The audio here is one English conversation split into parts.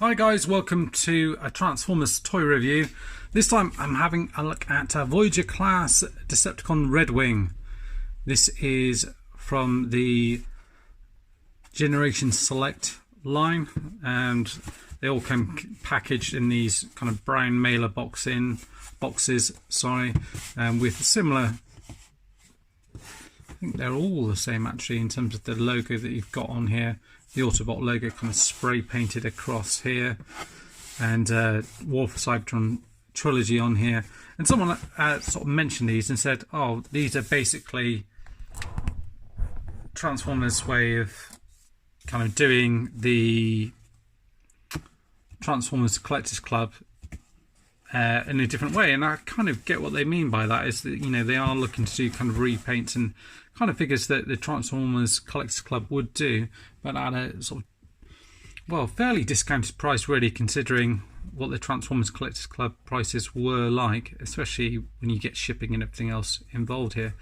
Hi guys, welcome to a Transformers toy review. This time I'm having a look at a Voyager class Decepticon Red Wing. This is from the Generation Select line, and they all come packaged in these kind of brown mailer boxes, with similar. I think they're all the same actually in terms of the logo that you've got on here. The Autobot logo kind of spray painted across here, and War for Cybertron trilogy on here. And someone sort of mentioned these and said, oh, these are basically Transformers' way of kind of doing the Transformers Collectors Club in a different way. And I kind of get what they mean by that, is that, you know, they are looking to do kind of repaints and kind of figures that the Transformers Collectors Club would do, but at a sort of, well, fairly discounted price really, considering what the Transformers Collectors Club prices were like, especially when you get shipping and everything else involved here.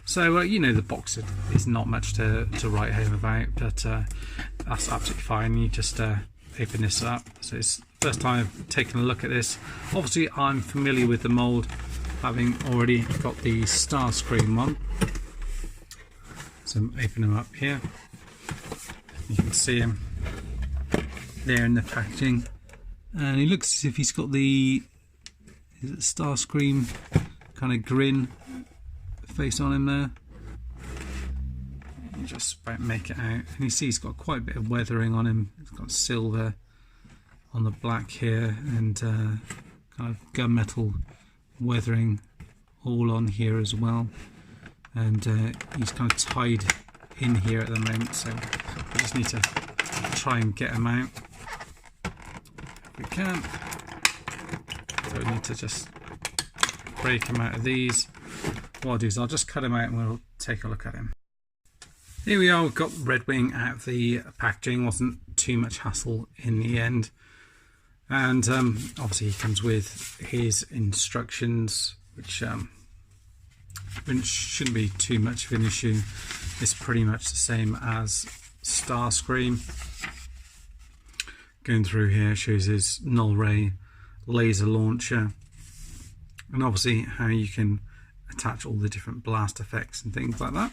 So you know, the box is not much to write home about, but that's absolutely fine. You just open this up. So it's the first time I've taken a look at this. Obviously I'm familiar with the mould, having already got the Starscream one. So I'm opening them up here. You can see him there in the packaging, and he looks as if he's got the Starscream kind of grin face on him there. You just about make it out, and you see he's got quite a bit of weathering on him. He's got silver on the black here, and kind of gunmetal weathering all on here as well. And he's kind of tied in here at the moment, so we just need to try and get him out if we can. So we need to just break him out of these. What I'll do is I'll just cut him out and we'll take a look at him. Here we are, we've got Red Wing out of the packaging. Wasn't too much hassle in the end, and obviously he comes with his instructions, which shouldn't be too much of an issue. It's pretty much the same as Starscream. Going through here shows his null ray laser launcher, and obviously how you can attach all the different blast effects and things like that.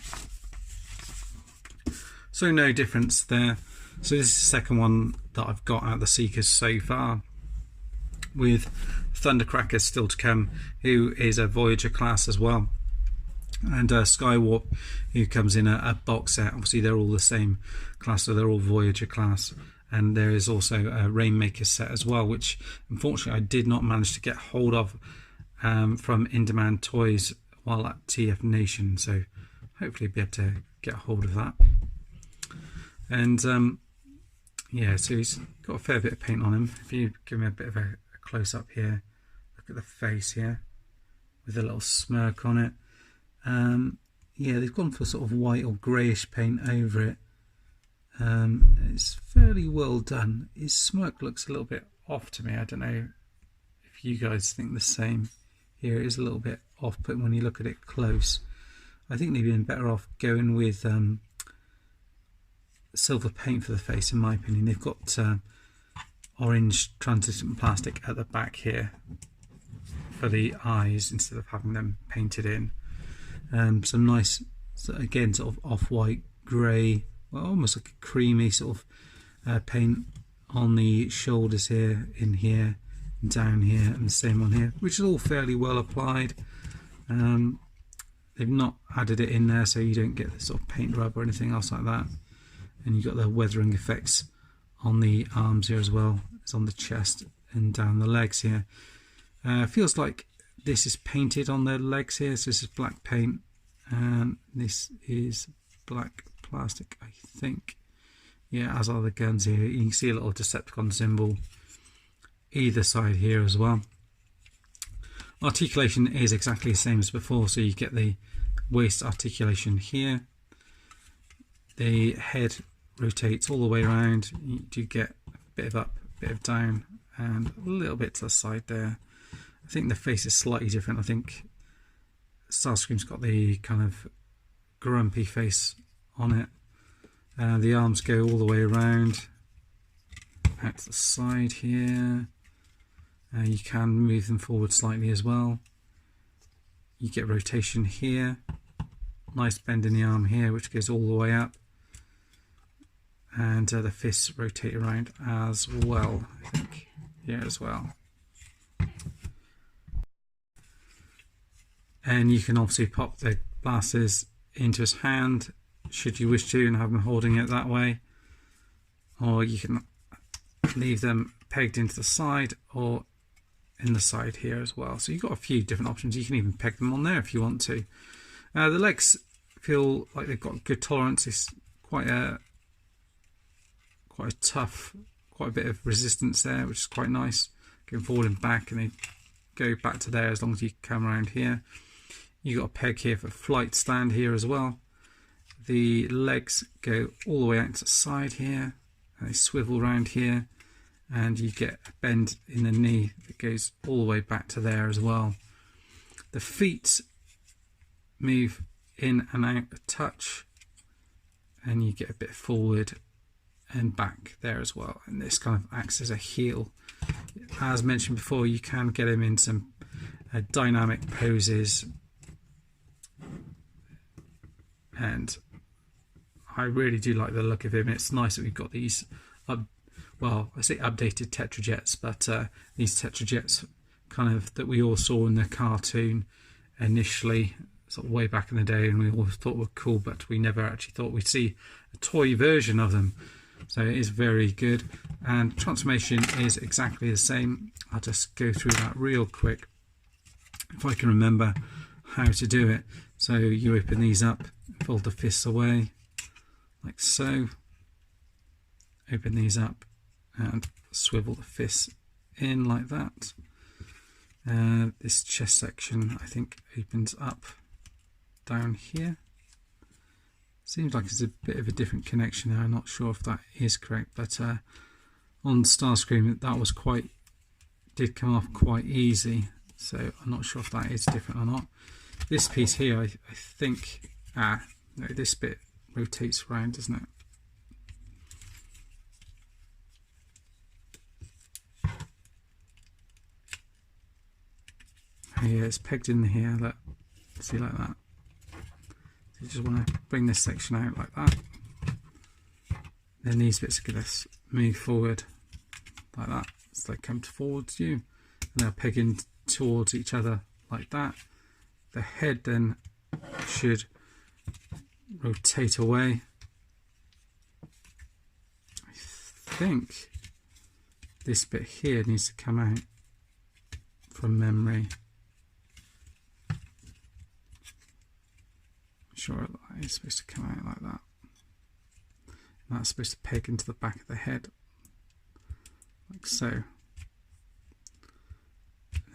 So no difference there. So this is the second one that I've got out of the Seekers so far, with Thundercracker still to come, who is a Voyager class as well, and Skywarp, who comes in a box set. Obviously they're all the same class, so they're all Voyager class. And there is also a Rainmaker set as well, which unfortunately I did not manage to get hold of from In Demand Toys while at TF Nation, so hopefully be able to get hold of that. And yeah, so he's got a fair bit of paint on him. If you give me a bit of a close-up here, look at the face here with a little smirk on it. Yeah, they've gone for sort of white or greyish paint over it. It's fairly well done. His smirk looks a little bit off to me. I don't know if you guys think the same. Here it is a little bit off-putting when you look at it close. I think they've been better off going with silver paint for the face, in my opinion. They've got orange translucent plastic at the back here for the eyes instead of having them painted in. Some nice, again, sort of off-white grey, well, almost like a creamy sort of paint on the shoulders here, in here, and down here, and the same on here, which is all fairly well applied. They've not added it in there so you don't get the sort of paint rub or anything else like that. And you've got the weathering effects on the arms here as well as on the chest and down the legs here. Feels like this is painted on the legs here, so this is black paint, and this is black plastic, I think. Yeah, as are the guns here. You can see a little Decepticon symbol either side here as well. Articulation is exactly the same as before, so you get the waist articulation here. The head rotates all the way around. You do get a bit of up, a bit of down, and a little bit to the side there. I think the face is slightly different. I think Starscream's got the kind of grumpy face on it. The arms go all the way around, out to the side here. You can move them forward slightly as well. You get rotation here. Nice bend in the arm here, which goes all the way up. And the fists rotate around as well, I think, here as well. And you can obviously pop the glasses into his hand, should you wish to, and have him holding it that way. Or you can leave them pegged into the side or in the side here as well. So you've got a few different options. You can even peg them on there if you want to. The legs feel like they've got good tolerance. It's quite a tough, quite a bit of resistance there, which is quite nice. Going forward and back, and they go back to there as long as you come around here. You got a peg here for flight stand here as well. The legs go all the way out to the side here, and they swivel around here, and you get a bend in the knee that goes all the way back to there as well. The feet move in and out a touch, and you get a bit forward and back there as well, and this kind of acts as a heel. As mentioned before, you can get him in some dynamic poses, and I really do like the look of him. It's nice that we've got these well, I say updated Tetrajets, but these Tetrajets kind of that we all saw in the cartoon initially, sort of way back in the day, and we all thought were cool, but we never actually thought we'd see a toy version of them. So it is very good, and transformation is exactly the same. I'll just go through that real quick if I can remember how to do it. So you open these up, fold the fists away like so, open these up and swivel the fists in like that. This chest section I think opens up down here. Seems like it's a bit of a different connection there. I'm not sure if that is correct, but on Starscream that was did come off quite easy, so I'm not sure if that is different or not. This piece here, I think, no, this bit rotates around, doesn't it? Yeah, it's pegged in here, look, see, like that. So you just want to bring this section out like that. Then these bits are going to move forward like that, so they come towards you, and they'll peg in towards each other like that. The head then should rotate away. I think this bit here needs to come out from memory. Sure, it's supposed to come out like that. And that's supposed to peg into the back of the head, like so. And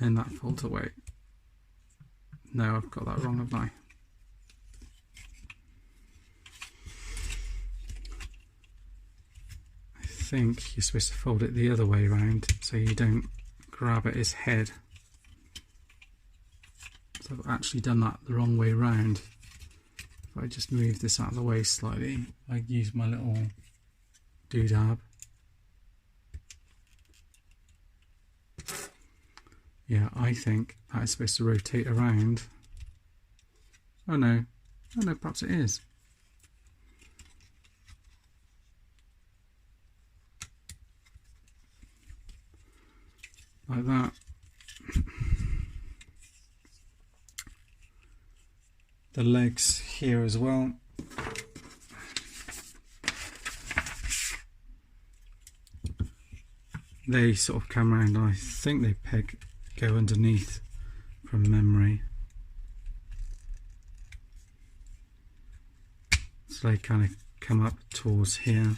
then that folds away. No, I've got that wrong, haven't I? I think you're supposed to fold it the other way around so you don't grab at his head. So I've actually done that the wrong way round. If I just move this out of the way slightly, I use my little doodad. Yeah, I think that is supposed to rotate around. Oh no, perhaps it is. Like that. The legs here as well. They sort of come around, I think they go underneath from memory. So they kind of come up towards here.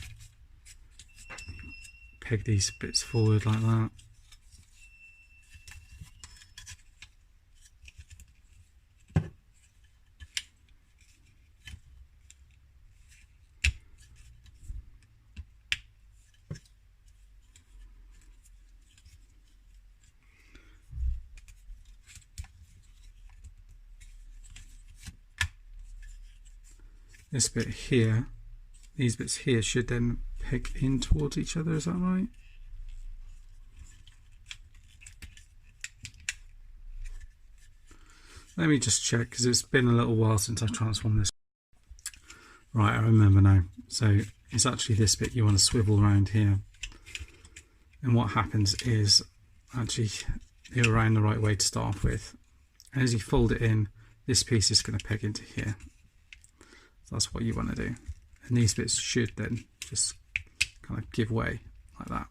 Peg these bits forward like that. This bit here, these bits here should then peg in towards each other, is that right? Let me just check, because it's been a little while since I transformed this. Right, I remember now. So it's actually this bit you want to swivel around here. And what happens is, actually, you're around the right way to start off with. And as you fold it in, this piece is going to peg into here. So that's what you want to do. And these bits should then just kind of give way like that.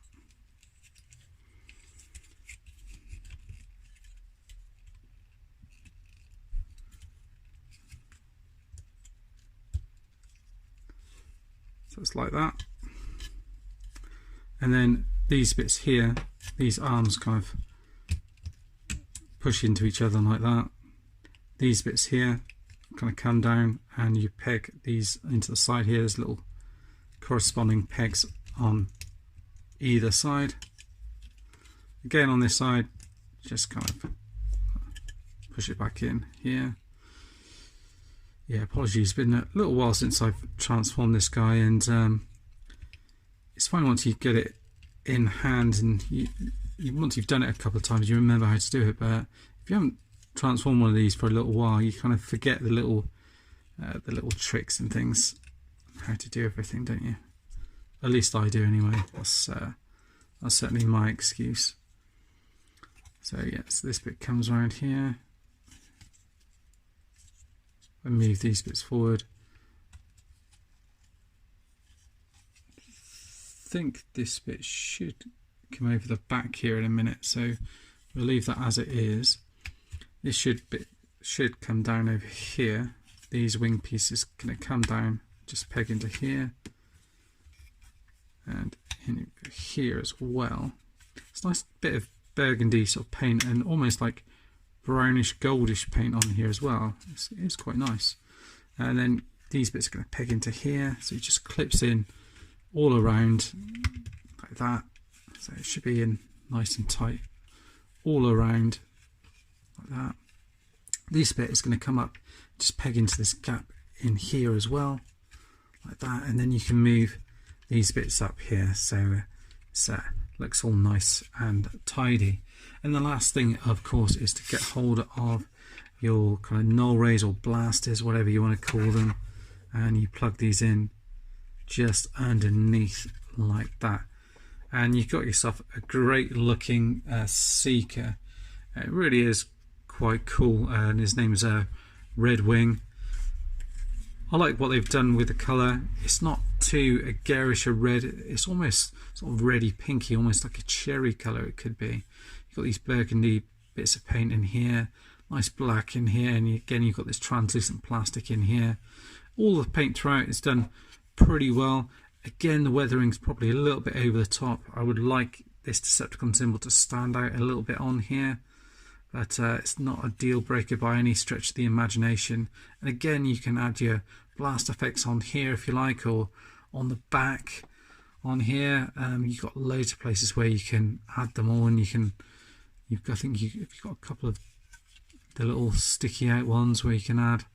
So it's like that. And then these bits here, these arms kind of push into each other like that. These bits here kind of come down and you peg these into the side here. There's little corresponding pegs on either side. Again on this side, just kind of push it back in here. Yeah, apologies, it's been a little while since I've transformed this guy, and it's fine once you get it in hand, and once you've done it a couple of times you remember how to do it. But if you haven't transformed one of these for a little while, you kind of forget the little tricks and things, how to do everything, don't you? At least I do anyway. That's certainly my excuse. So yeah, so this bit comes around here. And move these bits forward. I think this bit should come over the back here in a minute, so we'll leave that as it is. This should come down over here. These wing pieces going to come down, just peg into here and in here as well. It's a nice bit of burgundy sort of paint and almost like brownish goldish paint on here as well. It's quite nice. And then these bits are going to peg into here, so it just clips in all around like that. So it should be in nice and tight all around like that. This bit is going to come up, just peg into this gap in here as well like that, and then you can move these bits up here so it looks all nice and tidy. And the last thing, of course, is to get hold of your kind of null rays or blasters, whatever you want to call them, and you plug these in just underneath like that, and you've got yourself a great looking seeker. It really is quite cool, and his name is Red Wing. I like what they've done with the colour. It's not too garish a red, it's almost sort of reddy pinky, almost like a cherry colour it could be. You've got these burgundy bits of paint in here, nice black in here, and again you've got this translucent plastic in here. All the paint throughout is done pretty well. Again, the weathering's probably a little bit over the top. I would like this Decepticon symbol to stand out a little bit on here, but it's not a deal breaker by any stretch of the imagination. And again, you can add your blast effects on here if you like, or on the back on here. You've got loads of places where you can add them all, and I think you've got a couple of the little sticky out ones where you can add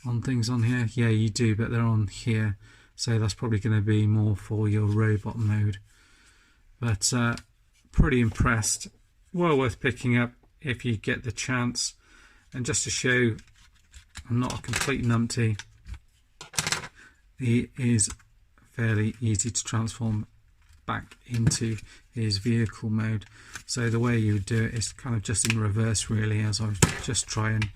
on things on here. Yeah, you do, but they're on here, so that's probably going to be more for your robot mode. But pretty impressed. Well worth picking up if you get the chance. And just to show I'm not a complete numpty, he is fairly easy to transform back into his vehicle mode. So the way you would do it is kind of just in reverse really, as I just try and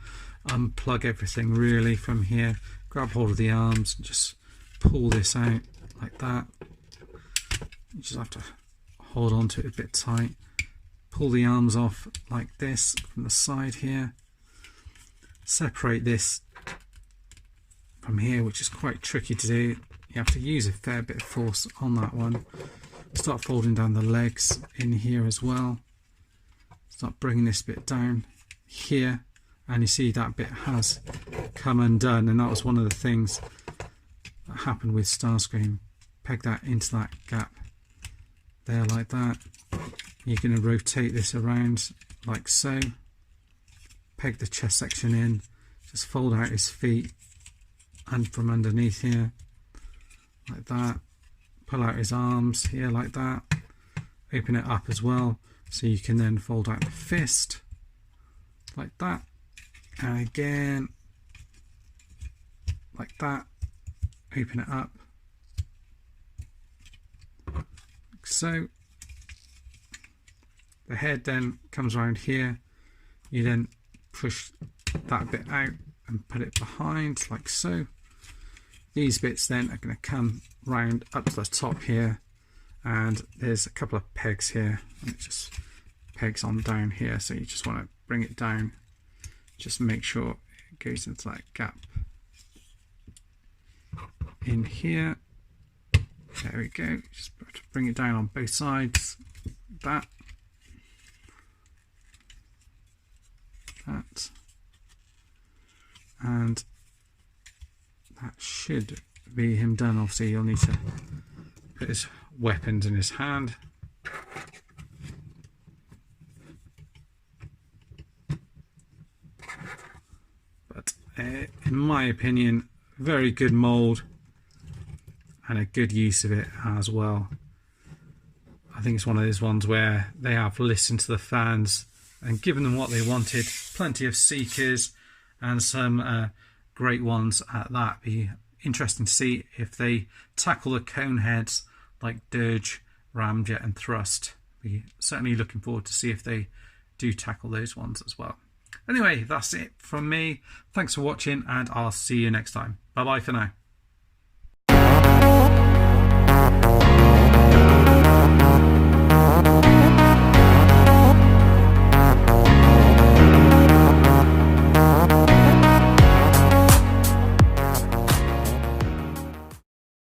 unplug everything really from here, grab hold of the arms and just pull this out like that. You just have to hold on to it a bit tight, pull the arms off like this from the side here, separate this from here, which is quite tricky to do. You have to use a fair bit of force on that one. Start folding down the legs in here as well. Start bringing this bit down here, and you see that bit has come undone, and that was one of the things that happened with Starscream. Peg that into that gap there like that. You're going to rotate this around like so. Peg the chest section in, just fold out his feet and from underneath here like that. Pull out his arms here like that. Open it up as well, so you can then fold out the fist like that. And again, like that, open it up, like so. The head then comes around here. You then push that bit out and put it behind, like so. These bits then are going to come round up to the top here, and there's a couple of pegs here, and it just pegs on down here, so you just want to bring it down, just make sure it goes into that gap in here. There we go. Just bring it down on both sides, that. And that should be him done. Obviously you'll need to put his weapons in his hand. But in my opinion, very good mould and a good use of it as well. I think it's one of those ones where they have listened to the fans and given them what they wanted. Plenty of Seekers and some great ones at that. Be interesting to see if they tackle the cone heads like Dirge, Ramjet and Thrust. Be certainly looking forward to see if they do tackle those ones as well. Anyway, that's it from me. Thanks for watching, and I'll see you next time. Bye bye for now.